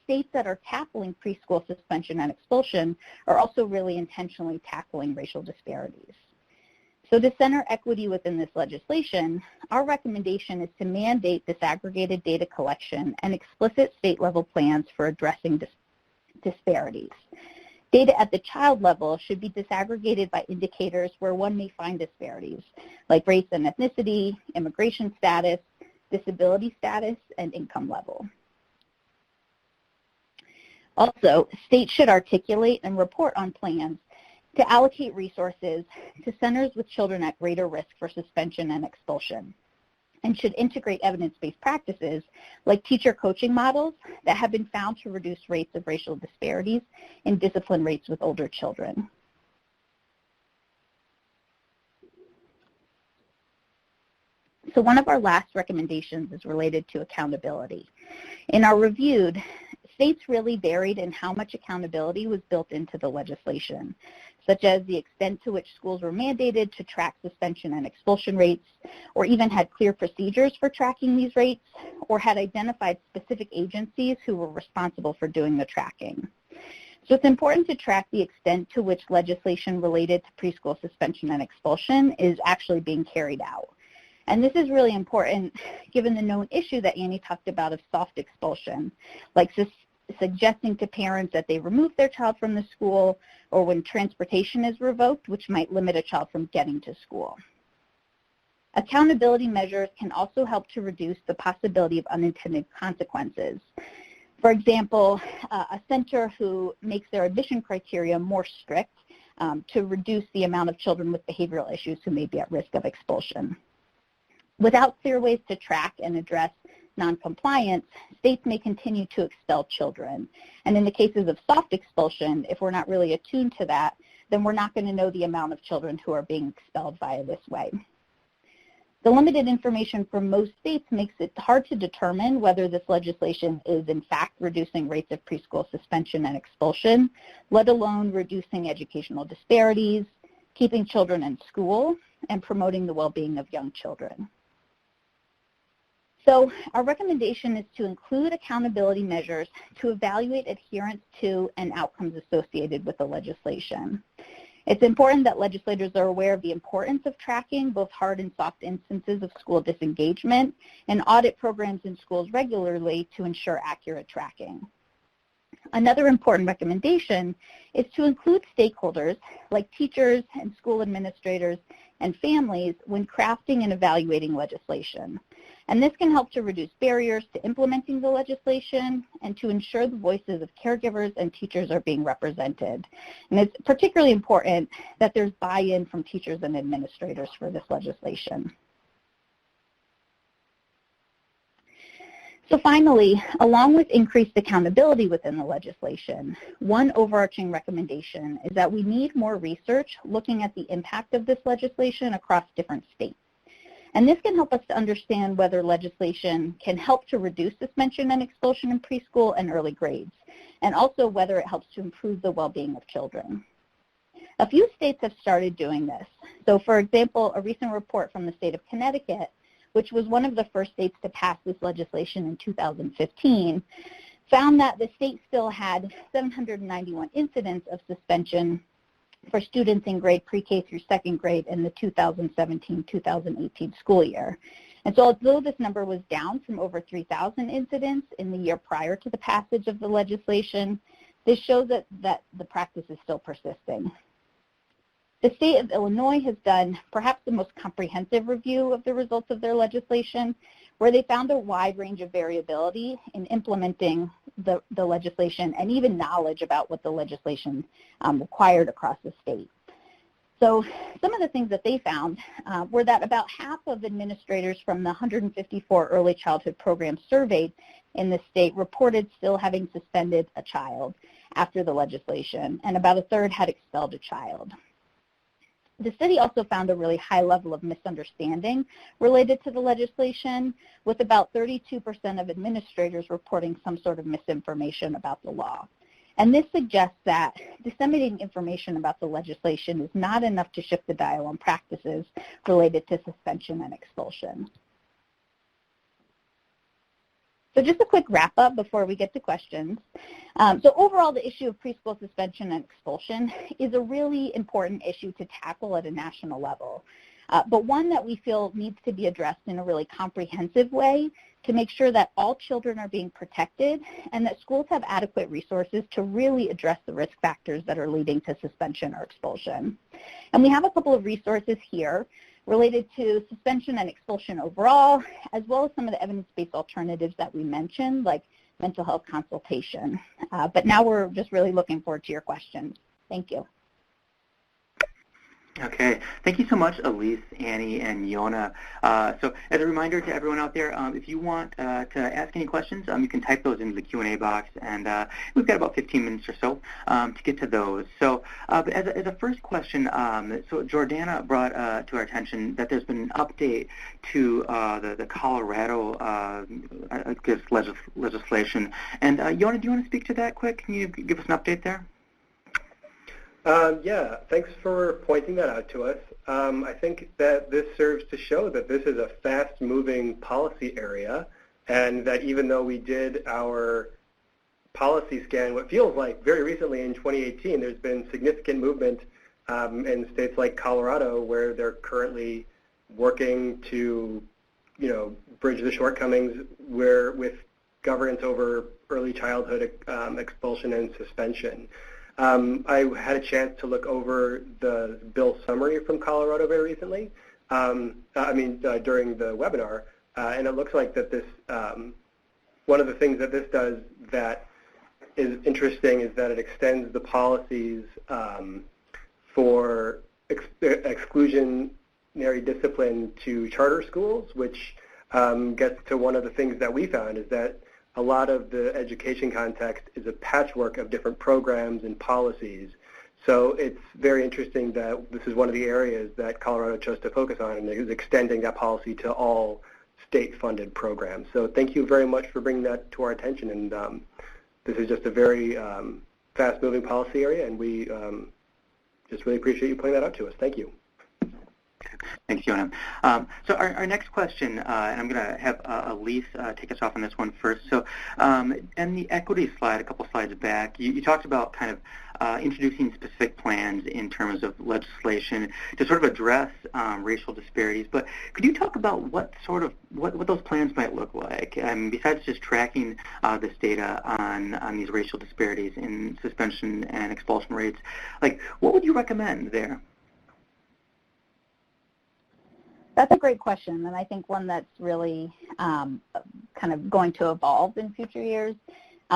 states that are tackling preschool suspension and expulsion are also really intentionally tackling racial disparities. So to center equity within this legislation, our recommendation is to mandate disaggregated data collection and explicit state-level plans for addressing disparities. Data at the child level should be disaggregated by indicators where one may find disparities, like race and ethnicity, immigration status, disability status, and income level. Also, states should articulate and report on plans to allocate resources to centers with children at greater risk for suspension and expulsion. and should integrate evidence-based practices like teacher coaching models that have been found to reduce rates of racial disparities in discipline rates with older children. So one of our last recommendations is related to accountability. In our reviewed, states really varied in how much accountability was built into the legislation, such as the extent to which schools were mandated to track suspension and expulsion rates, or even had clear procedures for tracking these rates, or had identified specific agencies who were responsible for doing the tracking. So it's important to track the extent to which legislation related to preschool suspension and expulsion is actually being carried out. And this is really important given the known issue that Annie talked about of soft expulsion, like suggesting to parents that they remove their child from the school, or when transportation is revoked, which might limit a child from getting to school. Accountability measures can also help to reduce the possibility of unintended consequences. For example, a center who makes their admission criteria more strict to reduce the amount of children with behavioral issues who may be at risk of expulsion. Without clear ways to track and address noncompliance, states may continue to expel children. And in the cases of soft expulsion, if we're not really attuned to that, then we're not going to know the amount of children who are being expelled via this way. The limited information from most states makes it hard to determine whether this legislation is in fact reducing rates of preschool suspension and expulsion, let alone reducing educational disparities, keeping children in school, and promoting the well-being of young children. So our recommendation is to include accountability measures to evaluate adherence to and outcomes associated with the legislation. It's important that legislators are aware of the importance of tracking both hard and soft instances of school disengagement and audit programs in schools regularly to ensure accurate tracking. Another important recommendation is to include stakeholders like teachers and school administrators and families when crafting and evaluating legislation. And this can help to reduce barriers to implementing the legislation and to ensure the voices of caregivers and teachers are being represented. And it's particularly important that there's buy-in from teachers and administrators for this legislation. So finally, along with increased accountability within the legislation, one overarching recommendation is that we need more research looking at the impact of this legislation across different states. And this can help us to understand whether legislation can help to reduce suspension and expulsion in preschool and early grades, and also whether it helps to improve the well-being of children. A few states have started doing this. So for example, a recent report from the state of Connecticut, which was one of the first states to pass this legislation in 2015, found that the state still had 791 incidents of suspension for students in grade pre-K through second grade in the 2017-2018 school year. And so although this number was down from over 3,000 incidents in the year prior to the passage of the legislation, this shows that the practice is still persisting. The state of Illinois has done perhaps the most comprehensive review of the results of their legislation, where they found a wide range of variability in implementing the legislation and even knowledge about what the legislation required across the state. So some of the things that they found were that about half of administrators from the 154 early childhood programs surveyed in the state reported still having suspended a child after the legislation, and about a third had expelled a child. The study also found a really high level of misunderstanding related to the legislation, with about 32% of administrators reporting some sort of misinformation about the law. And this suggests that disseminating information about the legislation is not enough to shift the dial on practices related to suspension and expulsion. So just a quick wrap up before we get to questions. So overall, the issue of preschool suspension and expulsion is a really important issue to tackle at a national level, but one that we feel needs to be addressed in a really comprehensive way to make sure that all children are being protected and that schools have adequate resources to really address the risk factors that are leading to suspension or expulsion. And we have a couple of resources here related to suspension and expulsion overall, as well as some of the evidence-based alternatives that we mentioned, like mental health consultation. But now we're just really looking forward to your questions. Thank you.
Okay. Thank you so much, Alysse, Annie, and Yonah. So as a reminder to everyone out there, if you want to ask any questions, you can type those into the Q&A box, and we've got about 15 minutes or so to get to those. So but as a first question, so Jordana brought to our attention that there's been an update to the Colorado legislation. And Yonah, do you want to speak to that quick? Can you give us an update there?
Yeah, thanks for pointing that out to us. I think that this serves to show that this is a fast-moving policy area, and that even though we did our policy scan, what feels like very recently in 2018, there's been significant movement in states like Colorado, where they're currently working to, bridge the shortcomings with governance over early childhood expulsion and suspension. I had a chance to look over the bill summary from Colorado very recently, during the webinar, and it looks like that this, one of the things that this does that is interesting is that it extends the policies for exclusionary discipline to charter schools, which gets to one of the things that we found is that a lot of the education context is a patchwork of different programs and policies. So it's very interesting that this is one of the areas that Colorado chose to focus on, and is extending that policy to all state-funded programs. So thank you very much for bringing that to our attention. And this is just a very fast-moving policy area, and we just really appreciate you pointing that out to us. Thank you.
Thanks, Yonah. So our next question, and I'm going to have Alysse take us off on this one first. So in the equity slide, a couple slides back, you talked about kind of introducing specific plans in terms of legislation to sort of address racial disparities. But could you talk about what those plans might look like? Besides just tracking this data on these racial disparities in suspension and expulsion rates, like what would you recommend there?
That's a great question, and I think one that's really kind of going to evolve in future years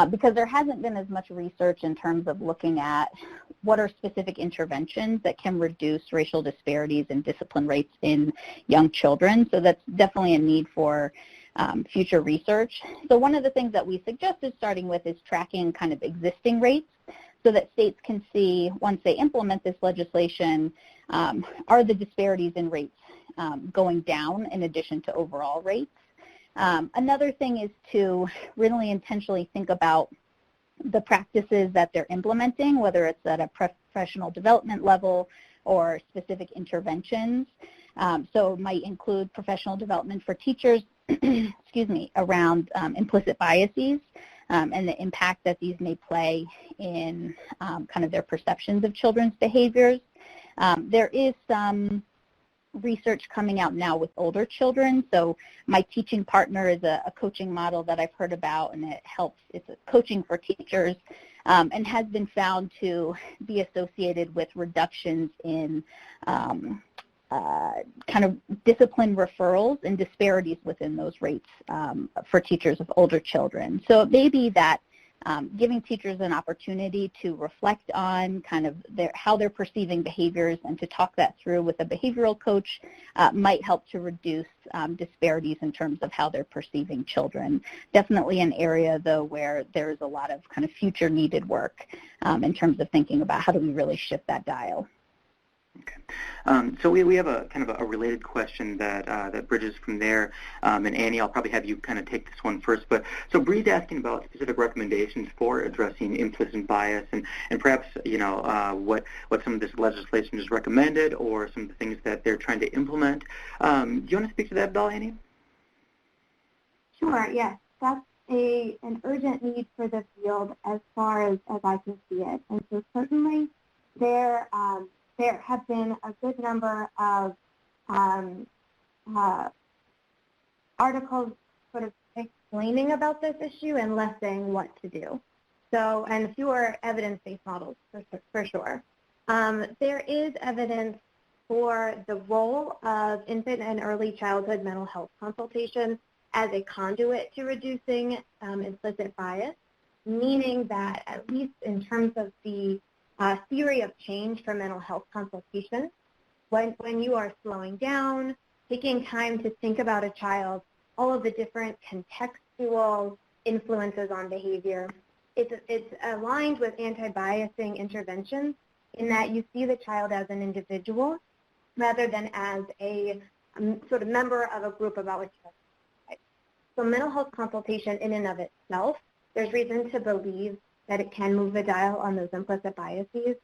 because there hasn't been as much research in terms of looking at what are specific interventions that can reduce racial disparities and discipline rates in young children. So that's definitely a need for future research. So one of the things that we suggested starting with is tracking kind of existing rates so that states can see, once they implement this legislation, are the disparities in rates going down in addition to overall rates. Another thing is to really intentionally think about the practices that they're implementing, whether it's at a professional development level or specific interventions. So it might include professional development for teachers, excuse me, around implicit biases and the impact that these may play in kind of their perceptions of children's behaviors. There is some research coming out now with older children. So my teaching partner is a coaching model that I've heard about, and it's a coaching for teachers, and has been found to be associated with reductions in kind of discipline referrals and disparities within those rates for teachers of older children. So it may be that giving teachers an opportunity to reflect on kind of how they're perceiving behaviors and to talk that through with a behavioral coach might help to reduce disparities in terms of how they're perceiving children. Definitely an area, though, where there's a lot of kind of future needed work in terms of thinking about how do we really shift that dial.
Okay. So we have a kind of a related question that bridges from there. And Annie, I'll probably have you kind of take this one first. But so Bree's asking about specific recommendations for addressing implicit bias and perhaps, what some of this legislation is recommended or some of the things that they're trying to implement. Do you want to speak to that at all, Annie?
Sure, yes. That's an urgent need for the field as far as I can see it. And so certainly there have been a good number of articles sort of explaining about this issue and less saying what to do. So, and fewer evidence-based models for sure. There is evidence for the role of infant and early childhood mental health consultation as a conduit to reducing implicit bias, meaning that at least in terms of the theory of change for mental health consultation, when you are slowing down, taking time to think about a child, all of the different contextual influences on behavior. It's aligned with anti-biasing interventions in that you see the child as an individual rather than as a sort of member of a group about which you have. So mental health consultation in and of itself, there's reason to believe that it can move the dial on those implicit biases.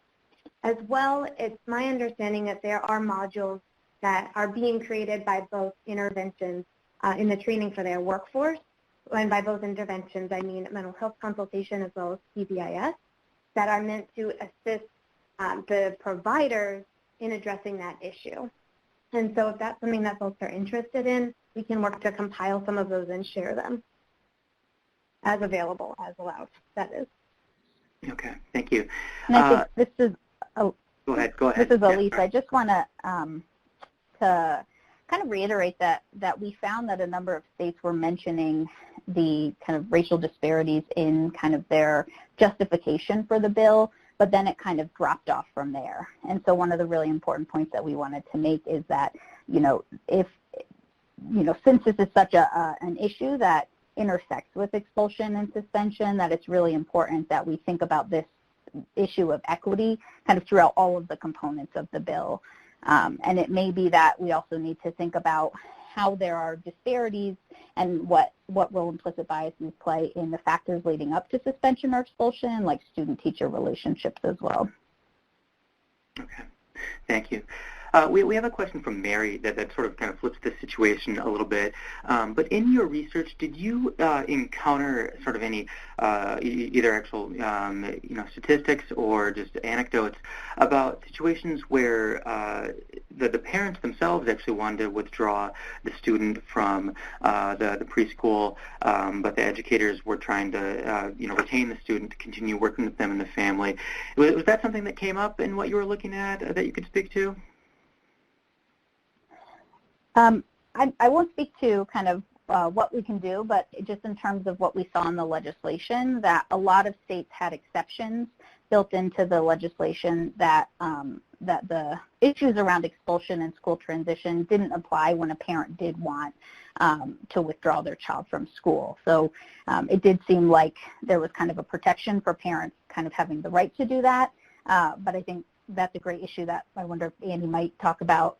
As well, it's my understanding that there are modules that are being created by both interventions in the training for their workforce. And by both interventions, I mean mental health consultation as well as CBIS, that are meant to assist the providers in addressing that issue. And so if that's something that folks are interested in, we can work to compile some of those and share them as available, as allowed, that is.
Okay, thank you.
And I think this is,
go ahead.
This is Alysse. I just want to kind of reiterate that we found that a number of states were mentioning the kind of racial disparities in kind of their justification for the bill, but then it kind of dropped off from there. And so one of the really important points that we wanted to make is that, since this is such an issue that intersects with expulsion and suspension, that it's really important that we think about this issue of equity kind of throughout all of the components of the bill. And it may be that we also need to think about how there are disparities and what role implicit biases play in the factors leading up to suspension or expulsion, like student-teacher relationships as well.
Okay, thank you. We have a question from Mary that sort of kind of flips the situation a little bit. But in your research, did you encounter sort of any either actual statistics or just anecdotes about situations where the parents themselves actually wanted to withdraw the student from the preschool, but the educators were trying to retain the student to continue working with them in the family? Was that something that came up in what you were looking at that you could speak to?
I won't speak to kind of what we can do, but just in terms of what we saw in the legislation, that a lot of states had exceptions built into the legislation that the issues around expulsion and school transition didn't apply when a parent did want to withdraw their child from school. So it did seem like there was kind of a protection for parents kind of having the right to do that, but I think that's a great issue that I wonder if Andy might talk about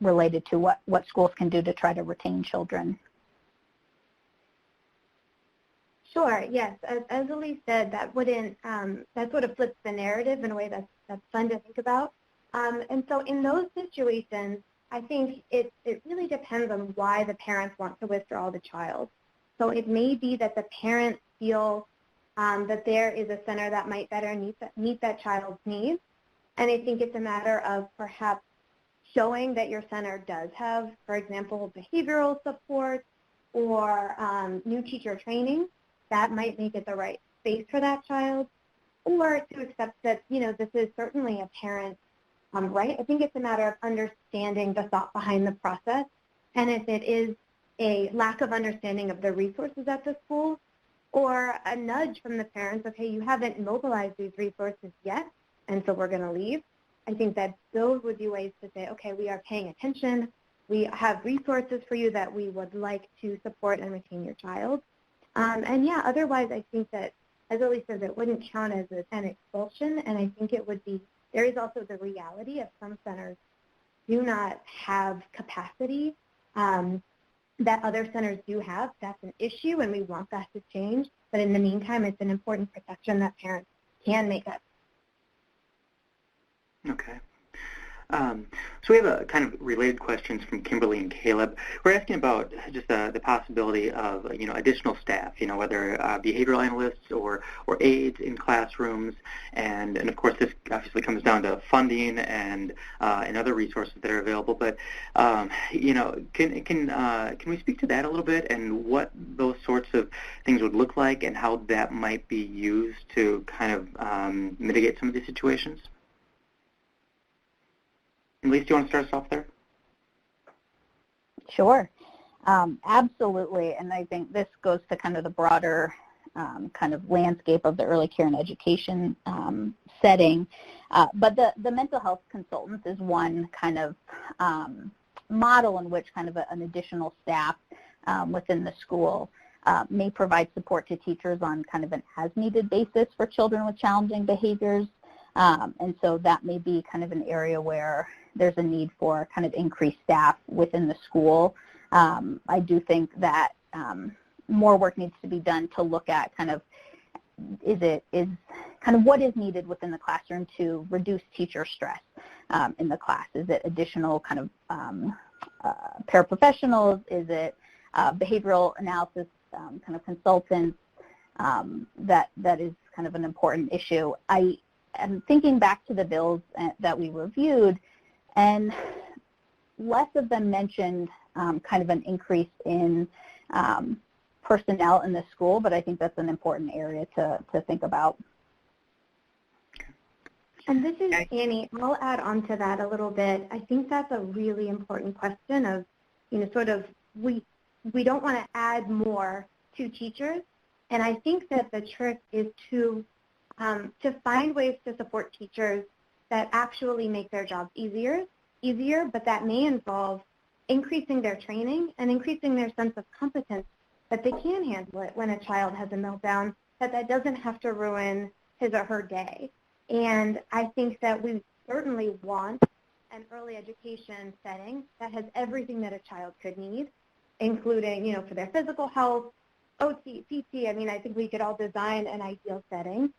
related to what schools can do to try to retain children.
Sure, yes. As Alysse said, that wouldn't, that sort of flips the narrative in a way that's fun to think about. And so in those situations, I think it really depends on why the parents want to withdraw the child. So it may be that the parents feel that there is a center that might better meet that child's needs. And I think it's a matter of perhaps showing that your center does have, for example, behavioral support or new teacher training that might make it the right space for that child, or to accept that, this is certainly a parent's right. I think it's a matter of understanding the thought behind the process, and if it is a lack of understanding of the resources at the school, or a nudge from the parents, okay, you haven't mobilized these resources yet, and so we're going to leave. I think that those would be ways to say, okay, we are paying attention. We have resources for you that we would like to support and retain your child. And yeah, otherwise I think that, as Alysse says, it wouldn't count as an expulsion, and I think it would be, there is also the reality of some centers do not have capacity that other centers do have. That's an issue, and we want that to change. But in the meantime, it's an important protection that parents can make up.
Okay. So we have a kind of related questions from Kimberly and Caleb. We're asking about just the possibility of additional staff, whether behavioral analysts or aides in classrooms, and of course this obviously comes down to funding and other resources that are available. But can we speak to that a little bit and what those sorts of things would look like and how that might be used to kind of mitigate some of these situations? Alysse, do you want to start us off there?
Sure. Absolutely. And I think this goes to kind of the broader kind of landscape of the early care and education setting. But the mental health consultants is one kind of model in which kind of an additional staff within the school may provide support to teachers on kind of an as-needed basis for children with challenging behaviors. And so that may be kind of an area where there's a need for kind of increased staff within the school. I do think that more work needs to be done to look at kind of what is needed within the classroom to reduce teacher stress in the class. Is it additional kind of paraprofessionals? Is it behavioral analysis kind of consultants? That is kind of an important issue. I am thinking back to the bills that we reviewed, and less of them mentioned kind of an increase in personnel in the school, but I think that's an important area to think about.
And this is Annie. I'll add on to that a little bit. I think that's a really important question of, sort of we don't want to add more to teachers, and I think that the trick is to find ways to support teachers that actually make their jobs easier, but that may involve increasing their training and increasing their sense of competence that they can handle it when a child has a meltdown, that doesn't have to ruin his or her day. And I think that we certainly want an early education setting that has everything that a child could need, including, for their physical health, OT, PT. I mean, I think we could all design an ideal setting.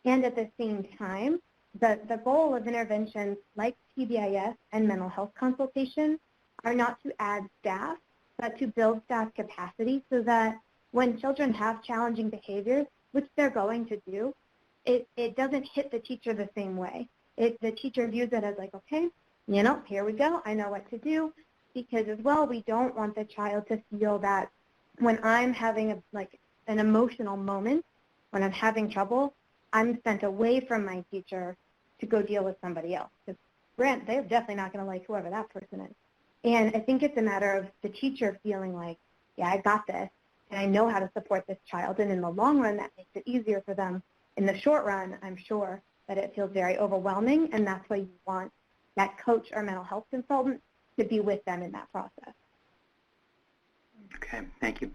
And at the same time, the goal of interventions like PBIS and mental health consultation are not to add staff, but to build staff capacity so that when children have challenging behaviors, which they're going to do, it doesn't hit the teacher the same way. The teacher views it as like, okay, here we go, I know what to do, because as well, we don't want the child to feel that when I'm having an emotional moment, when I'm having trouble, I'm sent away from my teacher to go deal with somebody else. Because they're definitely not going to like whoever that person is. And I think it's a matter of the teacher feeling like, yeah, I got this, and I know how to support this child. And in the long run, that makes it easier for them. In the short run, I'm sure that it feels very overwhelming, and that's why you want that coach or mental health consultant to be with them in that process.
Okay, thank you.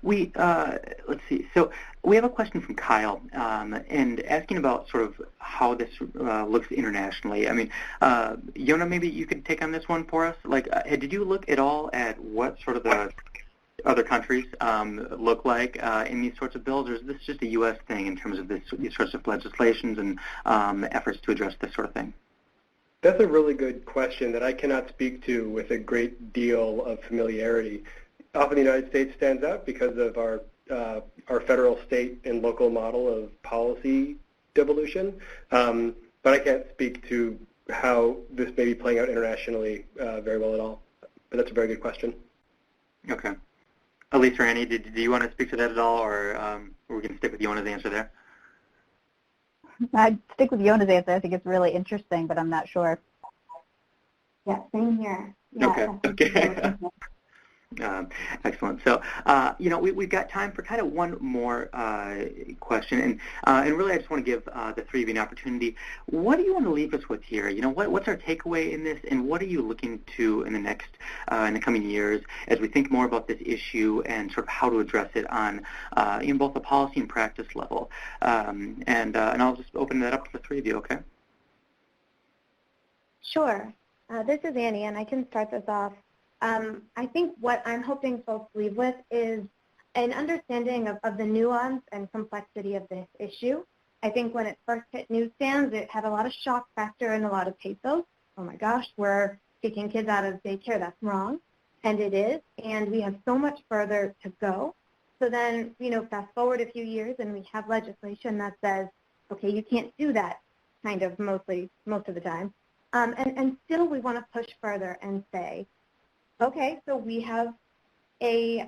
Let's see. So we have a question from Kyle, and asking about sort of how this looks internationally. I mean, Yonah, maybe you could take on this one for us. Like, did you look at all at what sort of the other countries look like in these sorts of bills, or is this just a U.S. thing in terms of these sorts of legislations and efforts to address this sort of thing?
That's a really good question that I cannot speak to with a great deal of familiarity. Often the United States stands out because of our federal, state, and local model of policy devolution, but I can't speak to how this may be playing out internationally very well at all. But that's a very good question.
Okay. Alysse or Annie, do you want to speak to that at all, or are we going to stick with Yonah's answer there?
I'd stick with Yonah's answer. I think it's really interesting, but I'm not sure.
Yeah, same here. Yeah,
okay. Excellent. So, we've got time for kind of one more question, and really I just want to give the three of you an opportunity. What do you want to leave us with here? What's our takeaway in this, and what are you looking to in the coming years as we think more about this issue and sort of how to address it on in both the policy and practice level? And I'll just open that up to the three of you. Okay.
Sure. This is Annie, and I can start this off. I think what I'm hoping folks leave with is an understanding of the nuance and complexity of this issue. I think when it first hit newsstands, it had a lot of shock factor and a lot of pathos. Oh my gosh, we're kicking kids out of daycare, that's wrong. And it is, and we have so much further to go. So then, fast forward a few years and we have legislation that says, okay, you can't do that kind of most of the time. And still we want to push further and say, okay, so we have a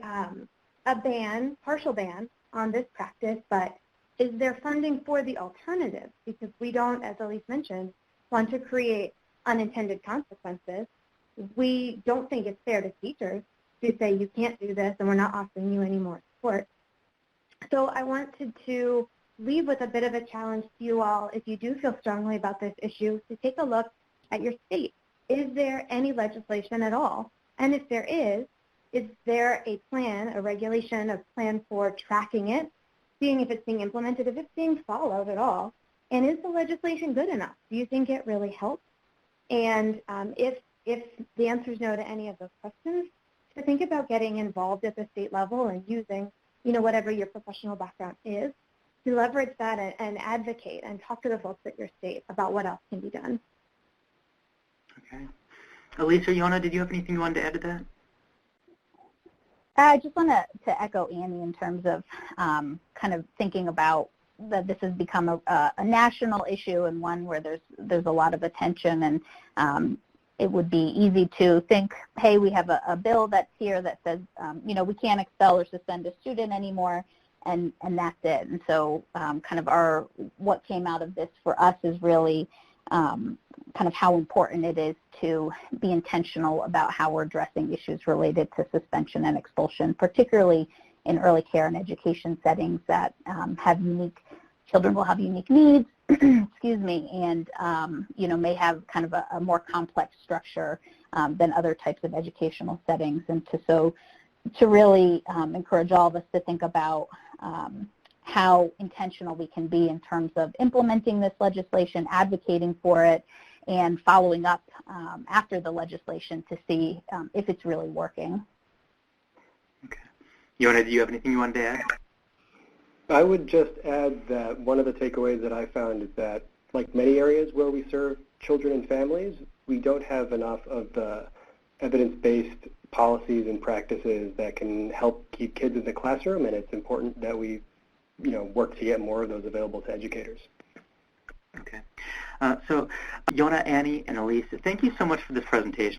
partial ban on this practice, but is there funding for the alternative? Because we don't, as Alysse mentioned, want to create unintended consequences. We don't think it's fair to teachers to say you can't do this and we're not offering you any more support. So I wanted to leave with a bit of a challenge to you all, if you do feel strongly about this issue, to take a look at your state. Is there any legislation at all? And if there is there a plan, a regulation, a plan for tracking it, seeing if it's being implemented, if it's being followed at all? And is the legislation good enough? Do you think it really helps? And if the answer is no to any of those questions, to think about getting involved at the state level and using, whatever your professional background is, to leverage that and advocate and talk to the folks at your state about what else can be done.
Okay. Alysse or Yonah, did you have anything you wanted to add to that?
I just want to echo Annie in terms of kind of thinking about that this has become a national issue and one where there's a lot of attention, and it would be easy to think, hey, we have a bill that's here that says, we can't expel or suspend a student anymore, and that's it. And so kind of what came out of this for us is really kind of how important it is to be intentional about how we're addressing issues related to suspension and expulsion, particularly in early care and education settings that children will have unique needs, excuse me, and may have kind of a more complex structure than other types of educational settings. And to really encourage all of us to think about how intentional we can be in terms of implementing this legislation, advocating for it, and following up after the legislation to see if it's really working.
Okay. Yonah, do you have anything you wanted to add?
I would just add that one of the takeaways that I found is that, like many areas where we serve children and families, we don't have enough of the evidence-based policies and practices that can help keep kids in the classroom, and it's important that we work to get more of those available to educators.
Okay. So Yonah, Annie, and Alysse, thank you so much for this presentation.